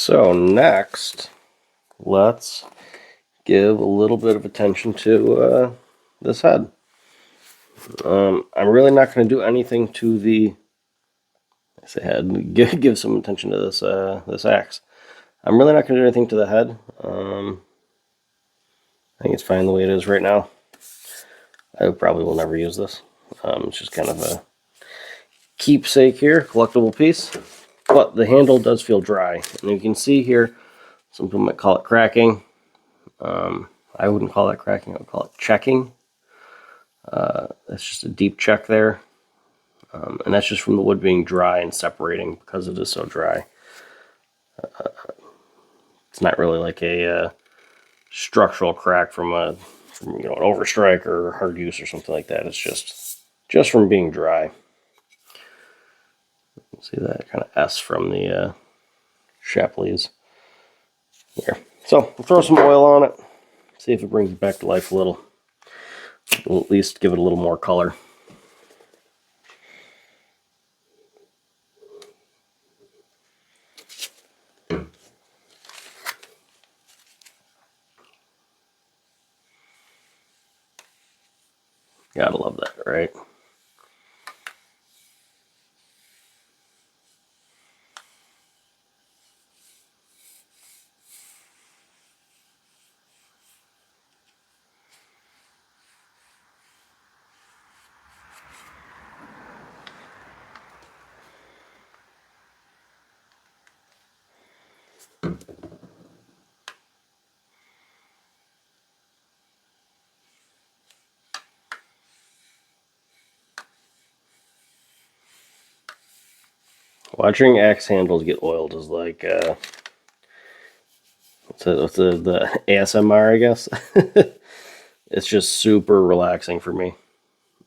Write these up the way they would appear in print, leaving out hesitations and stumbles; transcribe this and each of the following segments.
So next, let's give a little bit of attention to this head. I'm really not going to do anything to the, I say head, give some attention to this this axe. I'm really not going to do anything to the head. I think it's fine the way it is right now. I probably will never use this. It's just kind of a keepsake here, collectible piece. But the handle does feel dry. And you can see here, some people might call it cracking. I wouldn't call that cracking, I would call it checking. That's just a deep check there. And that's just from the wood being dry and separating because it is so dry. It's not really like a structural crack from an overstrike or hard use or something like that. It's just from being dry. See that kind of S from the Shapleigh there. So we'll throw some oil on it, see if it brings it back to life a little. We'll at least give it a little more color. Gotta love that, right? Watching axe handles get oiled is like what's the ASMR, I guess. It's just super relaxing for me.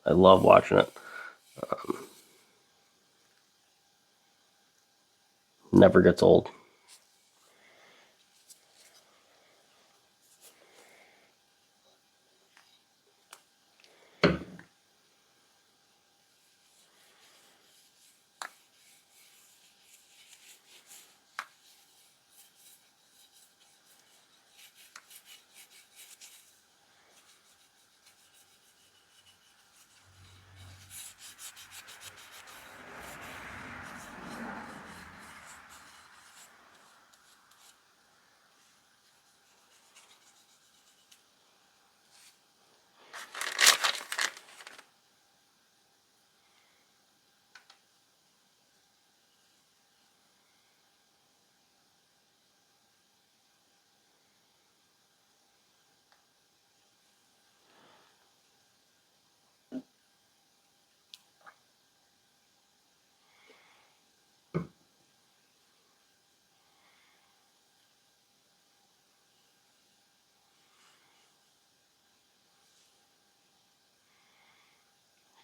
I love watching it. Never gets old.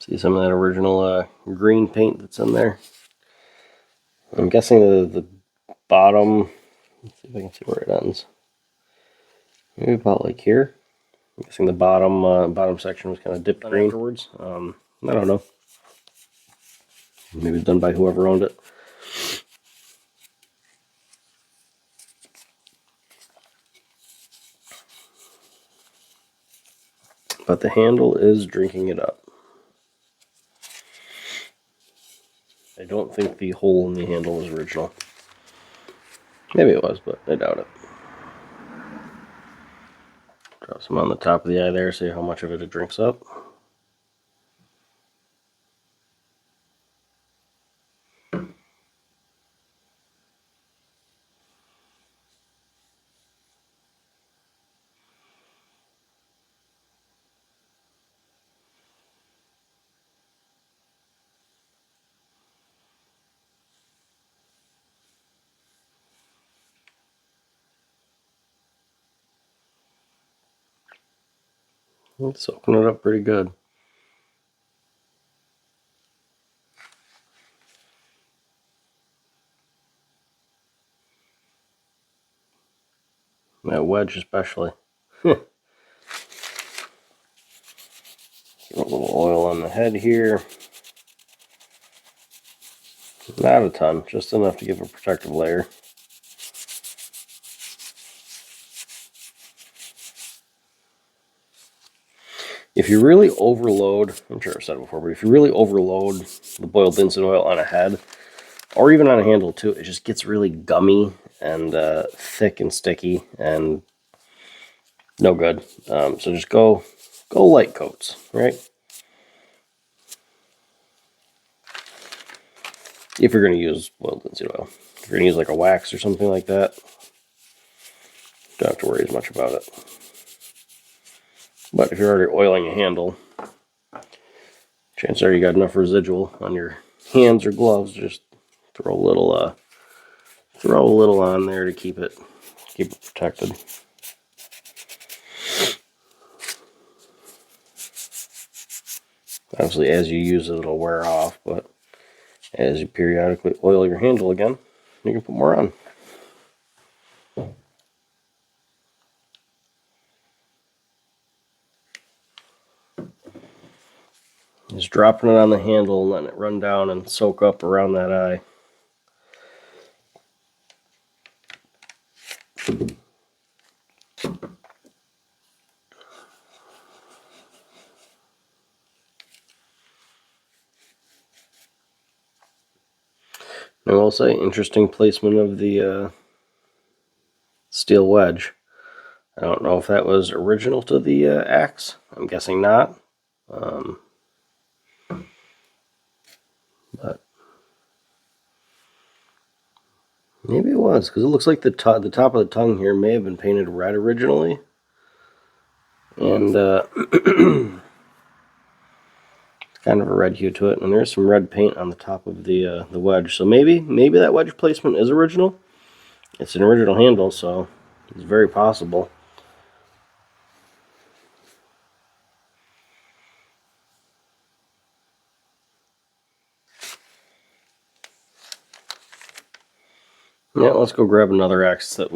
See some of that original green paint that's in there. I'm guessing the bottom, let's see if I can see where it ends. Maybe about like here. I'm guessing the bottom section was kind of dipped green afterwards. I don't know. Maybe done by whoever owned it. But the handle is drinking it up. I don't think the hole in the handle was original. Maybe it was, but I doubt it. Drop some on the top of the eye there, see how much of it drinks up. It's soaking it up pretty good. That wedge especially. Get a little oil on the head here. Not a ton, just enough to give a protective layer. you really overload, I'm sure I've said it before, but if you really overload the boiled linseed oil on a head, or even on a handle too, it just gets really gummy and thick and sticky and no good. So just go light coats, right? If you're going to use boiled linseed oil. If you're going to use like a wax or something like that, don't have to worry as much about it. But if you're already oiling a handle, chances are you got enough residual on your hands or gloves. Just throw a little on there to keep it protected. Obviously, as you use it, it'll wear off, but as you periodically oil your handle again, you can put more on. Just dropping it on the handle and letting it run down and soak up around that eye. I will say, interesting placement of the steel wedge. I don't know if that was original to the axe. I'm guessing not. But maybe it was, because it looks like the top of the tongue here may have been painted red originally. And kind of a red hue to it, and there's some red paint on the top of the wedge. So maybe that wedge placement is original. It's an original handle, so it's very possible. Yeah, let's go grab another axe that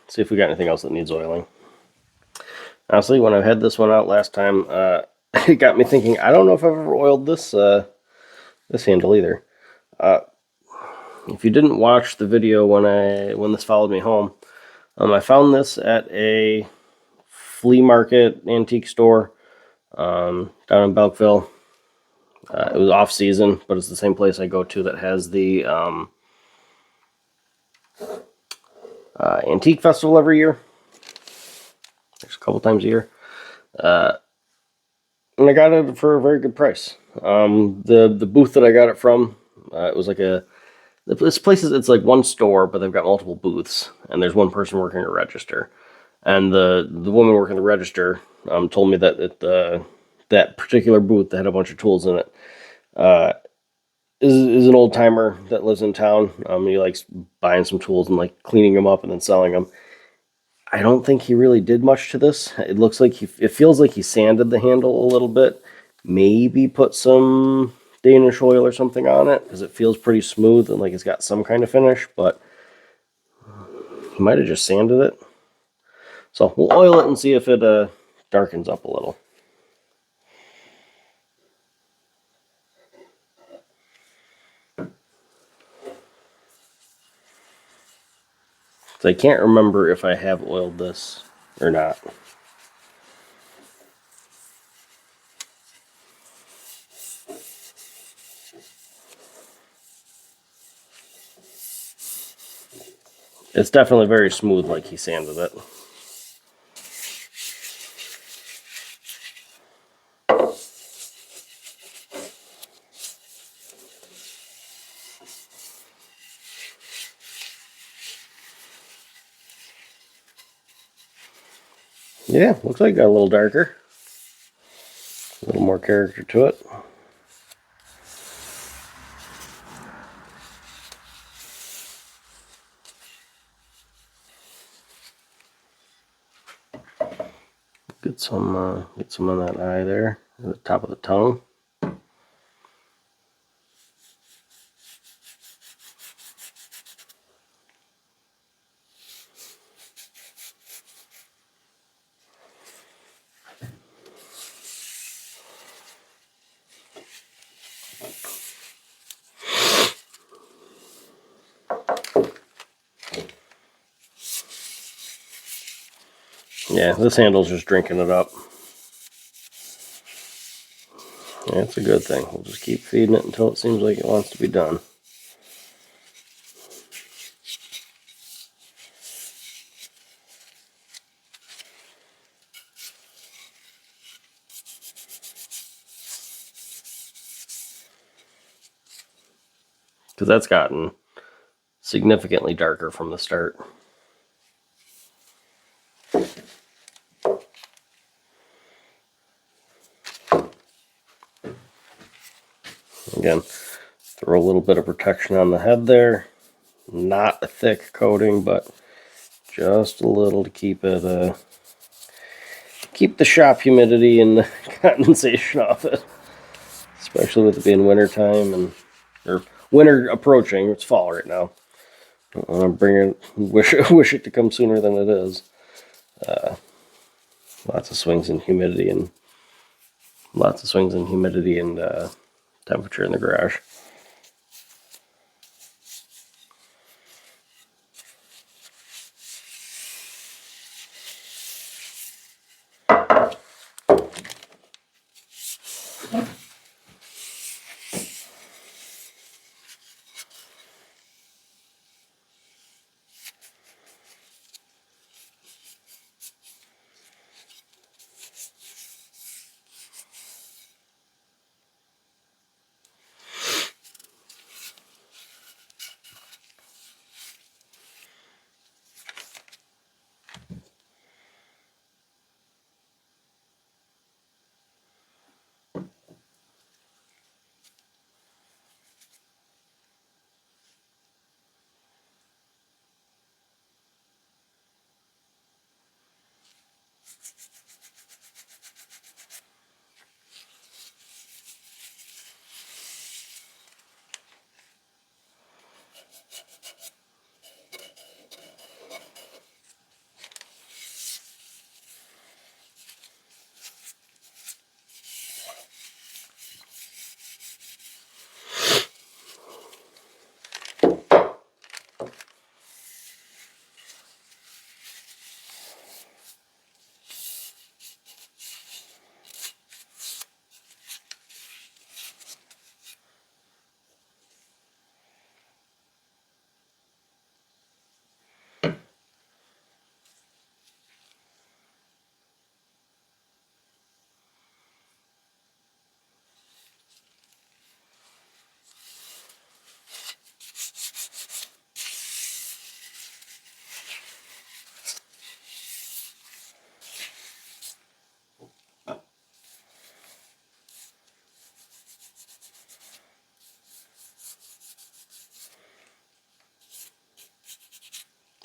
see if we got anything else that needs oiling. Honestly, when I had this one out last time, it got me thinking. I don't know if I've ever oiled this this handle either. If you didn't watch the video when this followed me home, I found this at a flea market antique store down in Belkville. It was off season, but it's the same place I go to that has the antique festival every year. There's a couple times a year. And I got it for a very good price. The booth that I got it from, it was like this place it's like one store, but they've got multiple booths, and there's one person working a register. And the woman working the register told me that that particular booth that had a bunch of tools in it is an old timer that lives in town. He likes buying some tools and like cleaning them up and then selling them. I don't think he really did much to this. It looks like it feels like he sanded the handle a little bit. Maybe put some Danish oil or something on it because it feels pretty smooth and like it's got some kind of finish, but he might have just sanded it. So we'll oil it and see if it darkens up a little. So I can't remember if I have oiled this or not. It's definitely very smooth like he sanded it. Yeah, looks like it got a little darker. A little more character to it. Get some on that eye there, at the top of the tongue. Yeah, this handle's just drinking it up. That's a good thing. We'll just keep feeding it until it seems like it wants to be done. Because that's gotten significantly darker from the start. Again, throw a little bit of protection on the head there. Not a thick coating, but just a little to keep it, keep the shop humidity and the condensation off it. Especially with it being winter time or winter approaching. It's fall right now. Don't want to bring it, wish it to come sooner than it is. Lots of swings in humidity and temperature in the garage.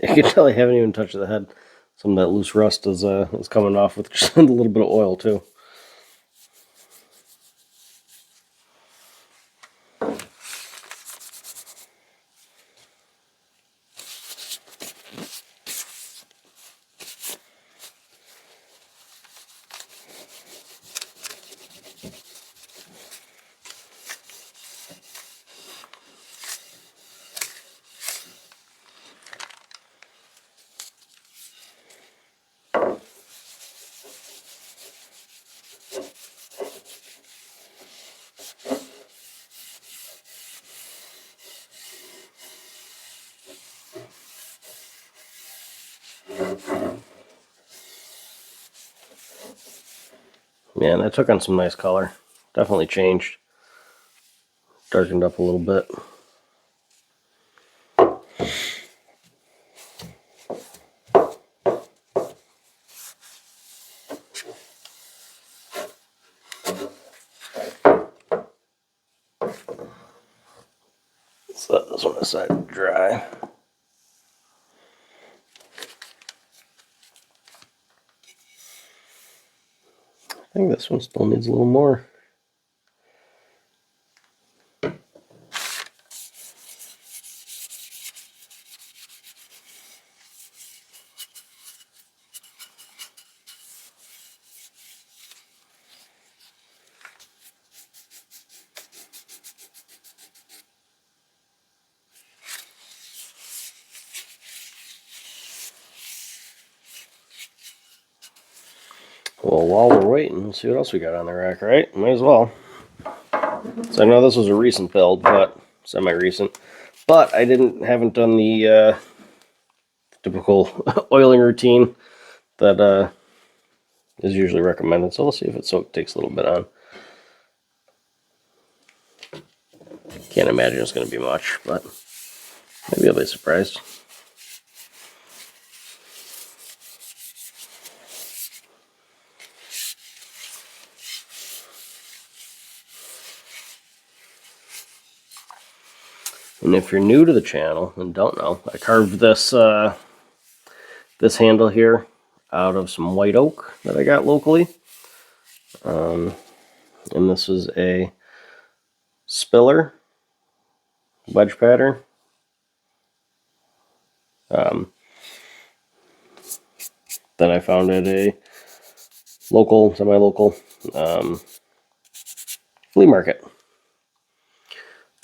You can tell I haven't even touched the head. Some of that loose rust is coming off with just a little bit of oil too. Man, I took on some nice color. Definitely changed. Darkened up a little bit. Let's let this one aside to dry. I think this one still needs a little more. Well, while we're waiting, let's see what else we got on the rack, right? Might as well. So I know this was a recent build, but semi-recent. But I haven't done the typical oiling routine that is usually recommended. So we'll see if it takes a little bit on. Can't imagine it's going to be much, but maybe I'll be surprised. And if you're new to the channel and don't know, I carved this this handle here out of some white oak that I got locally. And this is a spiller wedge pattern. That I found at a local, semi-local flea market.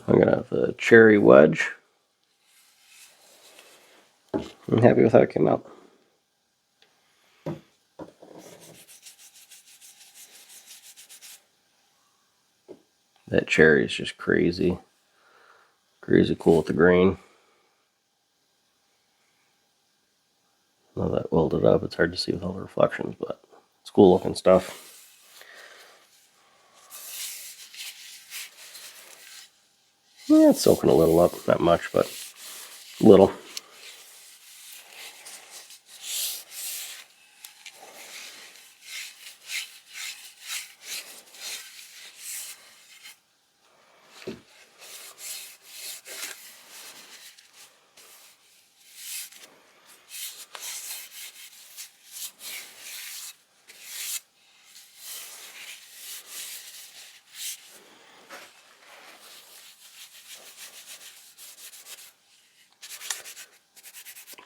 I'm gonna have the cherry wedge. I'm happy with how it came out. That cherry is just crazy. Crazy cool with the grain. Now that welded up, it's hard to see with all the reflections, but it's cool looking stuff. Yeah, it's soaking a little up, not much, but a little.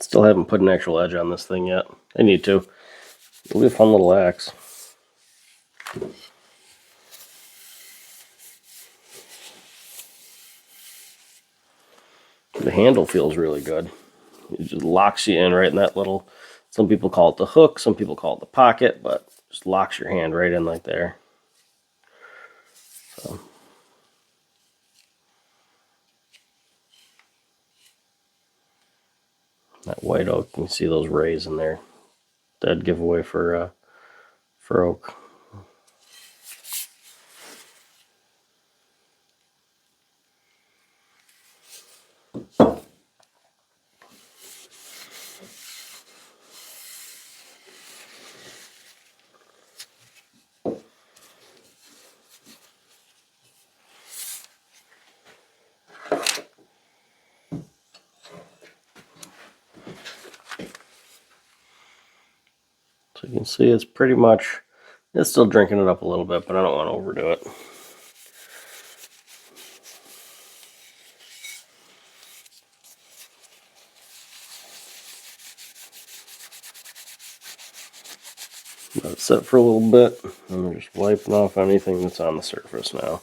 Still haven't put an actual edge on this thing yet. I need to. It'll be a fun little axe. The handle feels really good. It just locks you in right in that little, some people call it the hook, some people call it the pocket, but just locks your hand right in like there. So. That white oak, you can see those rays in there. Dead giveaway for oak. So you can see it's pretty much, it's still drinking it up a little bit, but I don't want to overdo it. Let it sit for a little bit, and we're just wiping off anything that's on the surface now.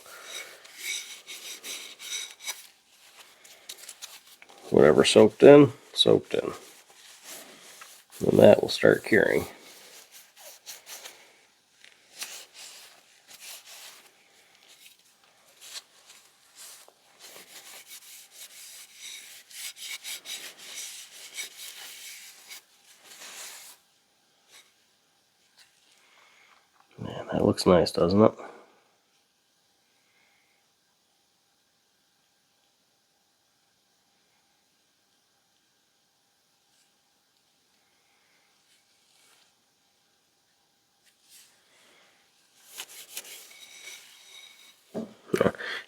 Whatever soaked in, soaked in. And that will start curing. Man, that looks nice, doesn't it?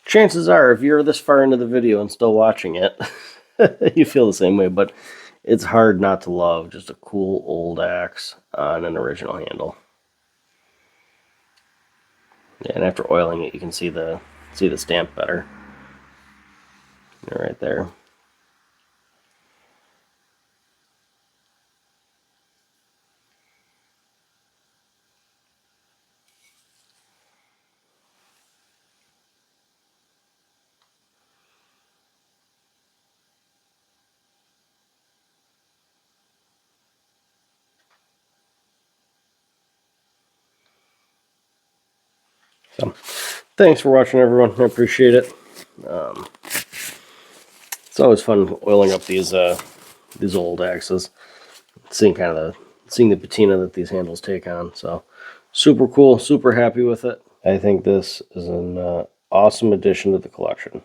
Chances are, if you're this far into the video and still watching it, you feel the same way, but it's hard not to love just a cool old axe on an original handle. Yeah, and after oiling it, you can see the stamp better. Right there. So thanks for watching, everyone. I appreciate it. It's always fun oiling up these old axes, seeing the patina that these handles take on. So super cool, super happy with it. I think this is an awesome addition to the collection.